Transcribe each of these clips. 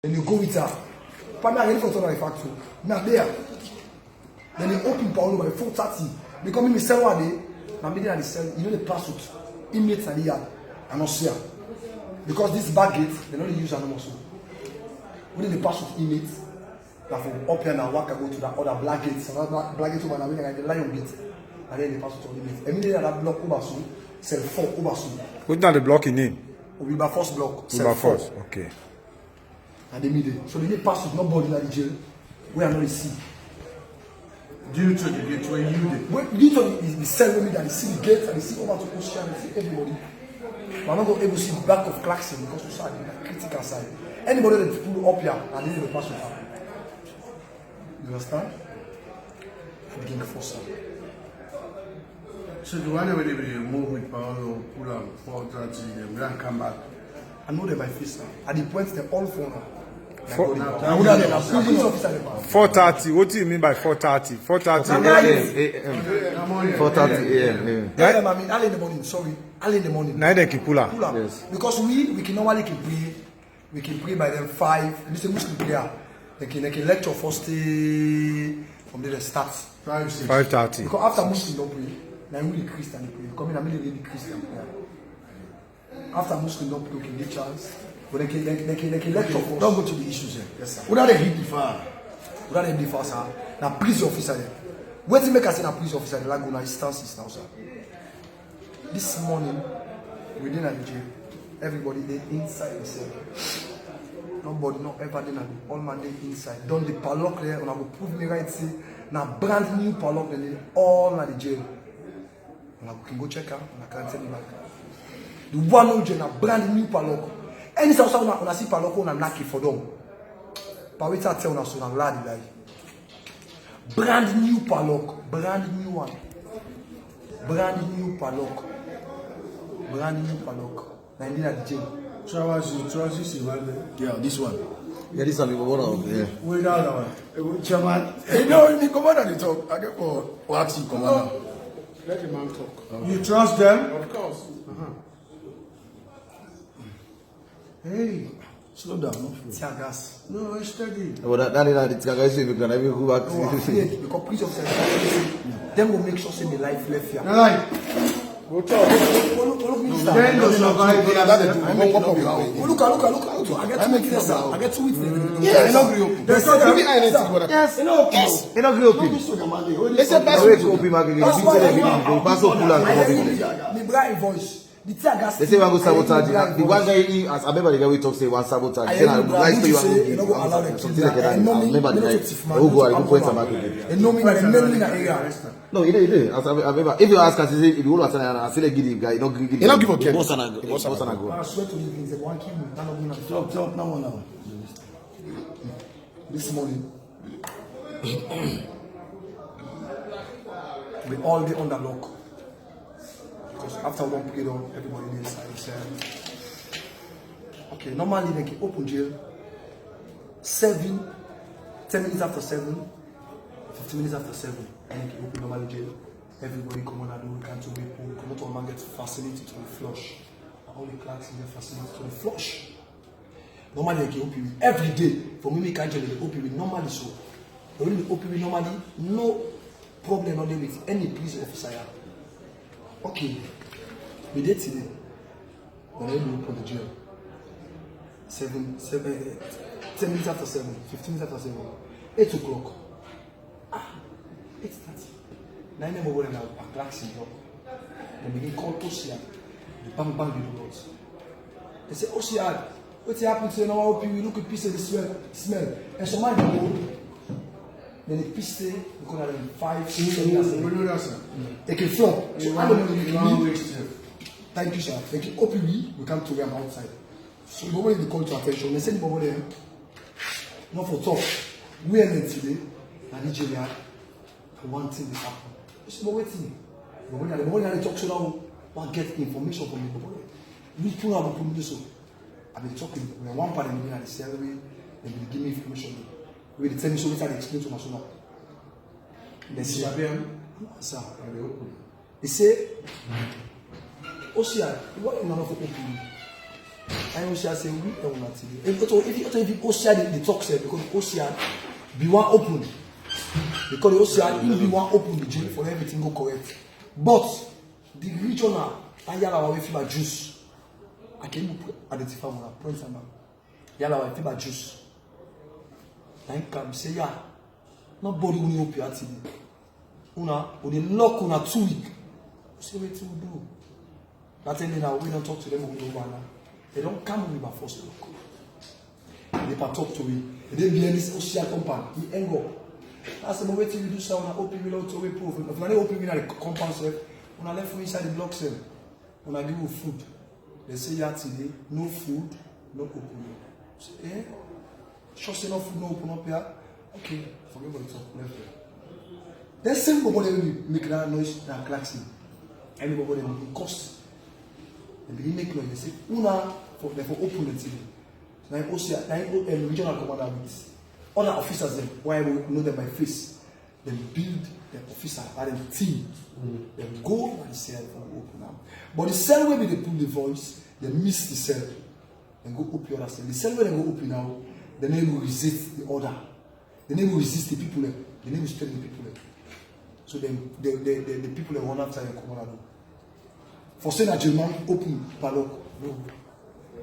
Then you go with her. Pami again for turn factory. Now there. Then they open Paulo by 4:30. Because me sell one day. Now me dey sell. You know the parachute. Inmates at the yard. I not see her. Because this back gate, they don't use anymore so. We need the parachute inmates. That from up here now, walk and go to that other black gate. So that black gate over now, we need the lion gate. And then the parachute inmates. Immediately that block over soon. Sell 4 over soon. What's not the block in name? We by first block. Sell 4. Okay. And they meet it. So they need pass with nobody in the jail. We are not the sea. Due to the gate where you did. Due to the cell with me that they see the gate and they see over to Ocean and see everybody. But I'm not going to able to see the back of Clarkson because we side the critical side. Anybody that pull up here and they need to pass with her. You understand? I begin the first side. So the one where they move with Paolo, pull up 4:30, them grand come back. I know them by face now. At the point they're all for now. 4:30. What do you mean by 4:30? 4:30 a.m. 4:30 a.m. Yeah, I mean early in the morning. Sorry, early in the morning. Now they keep pull up. Yes. Because we can normally pray. We can pray by them 5. This is a Muslim prayer. They can lecture first from there start 5:30. Because after Muslim don't pray, now we the Christian pray. Because I mean the Christian prayer. After Muslim don't pray, we can give chance. But they can lecture first. Don't go to the issues here. Yes, sir. Without a hit the fire. Without them differ, sir. Now police officer there. What to make us say na police officer? The like go na instances now, sir. This morning, within the jail, everybody they inside the cell. Nobody not ever did all man they inside. Done the padlock there, and I will prove me right say now brand new padlock there all na the jail. And I can go check out and I can tell you back. The one no jail na brand new padlock. Any sound when I see padlock on a knock for them. But wait I tell you so na lad lie. Brand new padlock, brand new one. Brand new padlock. Brand new padlock. Na in the jail. Trousers, yeah, this one. Yeah, this one we go on. Yeah. Wait out one. Chairman. You know, the commander they talk. I get for acting commander. Let the man talk. You trust them? Of course. Hey, slow down. Tear gas. No, it's steady. But that is the guy say we can have go back. No, afraid because police officers them will make sure say the life left here. Right. Go talk. Look me sir. Then go survive. Look. I get to make this sir. I get to witness. Yes. There's no Yes. Yes. You know go open. It's a best way to open market. You see the video, pass up pull and come up. Me bright voice. The tear gas. They say we go sabotage. The one guy as I remember the guy we talk say one sabotage. Say na like say you want to go something like that. I remember the guy. Oh go I go point am back again. And no me na the main in the area. No, you know. As I remember, if you ask us, if you want to say, I feel like give the guy, you don't give. You don't give a care. Boss and go. I swear to you, things one kill me. None of me. Talk now. This morning, we all get under lock. Because after one period on, everybody inside. Okay, normally they can open jail 10 minutes after 7, 15 minutes after 7, and they can open normally jail. Everybody come on and do can't be pulled. Not all man get facility to the flush. All the clerks get facility to the flush. Normally they can open every day. For me, can't jail they open normally so. They only open normally, no problem not with any police officer. Okay, we did today. Then we open the jail. 10 minutes after 7, 15 minutes after 7, 8 o'clock. 8:30. 9 a.m. over there now, a class in the Then begin call OCR. The bang the doors. They say, OCR, what's happened to you now? We look at piece of the smell. And somebody go. Then the piece we go at 5, 6, 7 years. They can flop. So I don't know. Thank you, sir. They can open me. We come to them outside. So the moment they call to attention, they send the over there. Not for talk. We are there today. And Nigeria. One thing is happen. It's not waiting. The moment they talk so now, one get information from the body. We pull out the this. I've been talking. When one part of the salary, they will give me information. We will tell me so we can explain to my son. They say, sir, they say, OCR, what in order for open? And Osia say we don't want to. If Osia the talk say because Osia be one open. Because Osia will be one open the jail for everything go correct. But the regional ayala wa fiba juice. I can identify one point and yala wa fiba juice. Then come say yeah. Nobody will help you at Una will lock una 2 weeks. Say what to do. That ending now we don't talk to them over now. They don't come with my first look. They can talk to me. They be any social compound. He ain't go. That's the moment you do so. When I open without to proof. If I open in the compound self, when I left from inside the block cell, when I give you food, they say yeah today, no food, no open. Say, eh? Just enough food, no open up here. Okay, forget about it. Left there. Then same people they make that noise, that klaxon. Everybody they make cost. They begin make noise. They say, una for open the TV. Now also, regional commander with other officers them. Why we know them by face. They build the officer and the team. They go to the cell and open them. But the cell where they put the voice, they miss the cell. Then go open the other cell. The cell where they go open now, the name will resist the order. The name will resist the people. The name will spell the people. So then the people that want after the commander. For saying that German open padlock, no.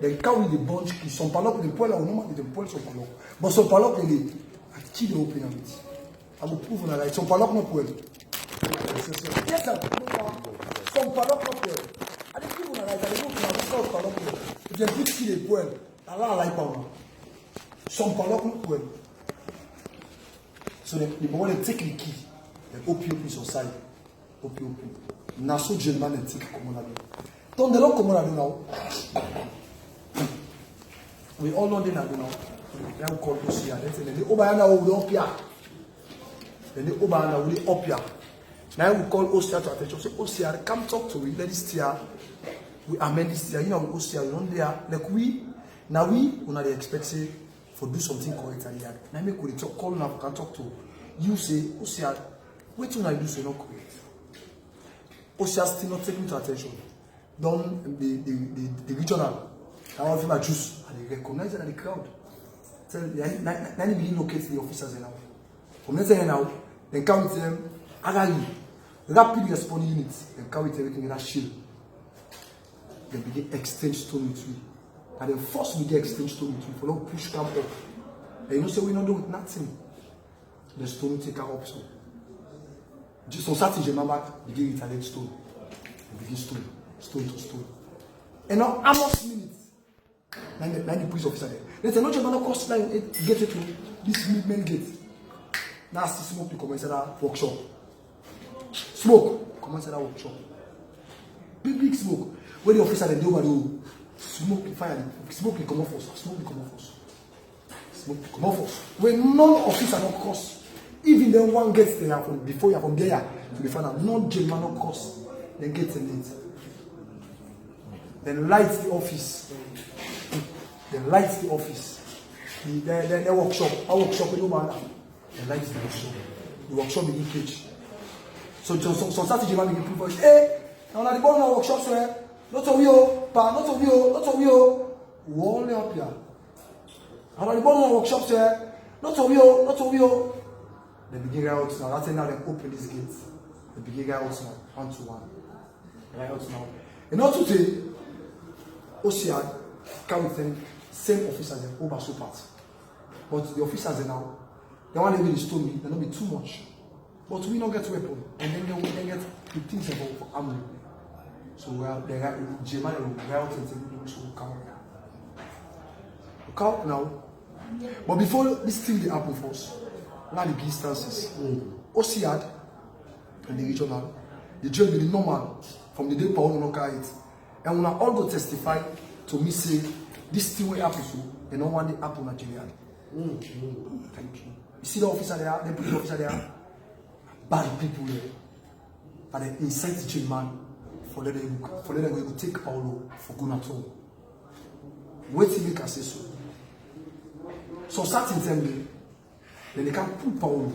They carry the bunch key. Some padlock they pull out normally they pull some padlock. But some padlock they key they open it. I will prove that like some padlock not pull. Yes sir. Some padlock not pull. I dey prove that like I dey open and some padlock pull. If they put key they pull. Allah like power. Some padlock not pull. So the boy they take the key. They open on side. Open. Naso German and take commonality. Don't they not commonality now? We all know they now. They are called Osia. They say the Obayana will up here. Then the Obayana will up here. Now we call Osia to attention. Say Osia, come talk to me. Let this year we amend this year. You know Osia, you know there. Like we not expect say for do something correct and here. Now make we talk. Call now can talk to you. Say Osia, what you do so not correct. Osia still not taking to attention. Don't the regional, I want to my juice, and they recognize it in the crowd. Tell them, now begin locate the officers now. From there now, then come with them, Agali, rapid responding units, then come with everything in that shield. Then begin exchange stone with you. And then first we get exchange stone with you, for now push camp up. And you know, say we not doing nothing. The stone take her up so. Son certain je m'en begin retaliate stone. Begin stone to stone. And now almost minutes. Then the police officer there. They say no you not cross line get it to this main gate. Now see smoke to commence that workshop. Smoke commence that workshop. Big smoke. When the officer they do over the smoke fire, smoke come off us, smoke come off us. Smoke come off us. When none officer not cross. Even then one gets there from before you from there to the final, not German no cost, then gets in it. Then lights the office. The workshop. Our workshop no matter. Then lights the workshop. The workshop begin cage. So start German begin prove hey, now the ball now workshop sir. Not of you, not of you. We only up here. Now the ball now workshop sir. Not of you. They begin out now. That's now they open these gates. They begin out now, 1-to-1. Right out now. And not today, Osia come with them, same officers them over so part. But the officers now, the one they will stone me, they don't be too much. But we don't get weapon, and then they get the things about for army. So they got German will out and say, so count now. But before this thing they happen for us. Now the instances. OCIAD and the regional, the jail be the normal from the day Paolo no carry it. And when I all go testify to me say this thing will happen so they don't want it happen Nigeria. Thank you. You see the officer there, the police officer there, bad people there. And they incite the jail man for them to take Paolo for Gunato. Wait till make us say so. So certain time then they can pull Paolo.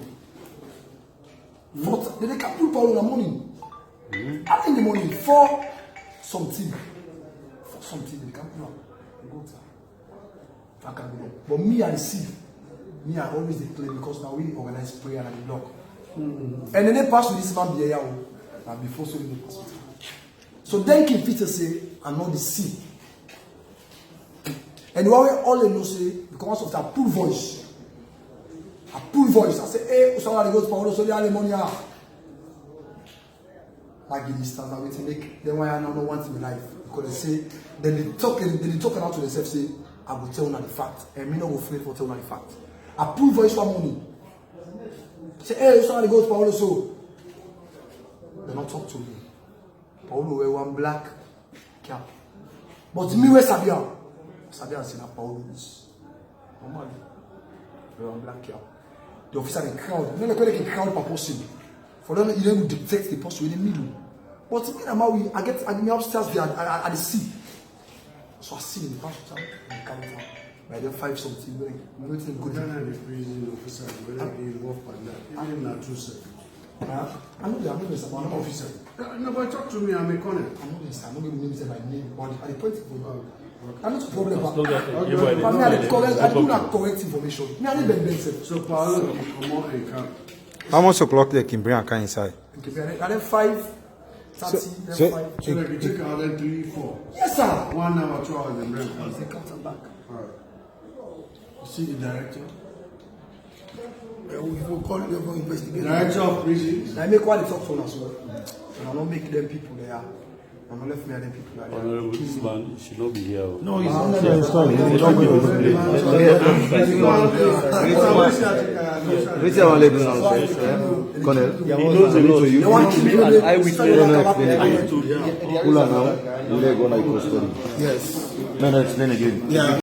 Then they can pull Paolo in the morning. Early in the morning for something. They can pull him. Good, sir. I can go. But me and the see, me I always dey play because now we organize prayer and the block. And then they pass with this man be here, and before so they pass with him. So then King Peter say, I know the sea. And while we all know say, because of that pull voice. A pull voice. I say, hey, somebody goes for all so they are money. I give this stand away to make them why I don't want in life. Because they say, then they talk out to themselves, say, I will tell you the fact. And me not go afraid for telling the fact. A pull voice for money. Say, hey, somebody goes for all so. They not talk to me. Paulo wear one black cap. But me wear Sabia. Sabia say that Paulo is normal. Wear one black cap. The officer in crowd. You know they crowd per person. For them, you don't detect the person in the middle. But me and Maui, I get me upstairs there at the sea. So I see in the past time, I come down. By then 5 something, when you think good. The prison officer, whether he involved in that, even not true second. I know the Officer. No, but talk to me, I'm a colonel. I know this, I'm not going to say my name, but at the point of I'm not a problem. I do not correct information. Me, I need benefit. So, Paolo, come on and come. How much o'clock they can bring a car inside? Okay, and then 5, 30, So- then 5. So, like you take out then 3, 4. Yes, sir. 1 hour, 2 hours, and then They come to back. Alright. You see the director? We will call you, we will investigate. Director of prisons. I make one talk to us, and I don't make them people there. I'm not left me and them people there. Honorable, this man should not be here. No, he's not Yeah, it's fine. Which one let me know, Colonel? He knows a lot. They want to kill An eyewitness. Kula now, we let go like custody. Yes. No, explain again. Yeah.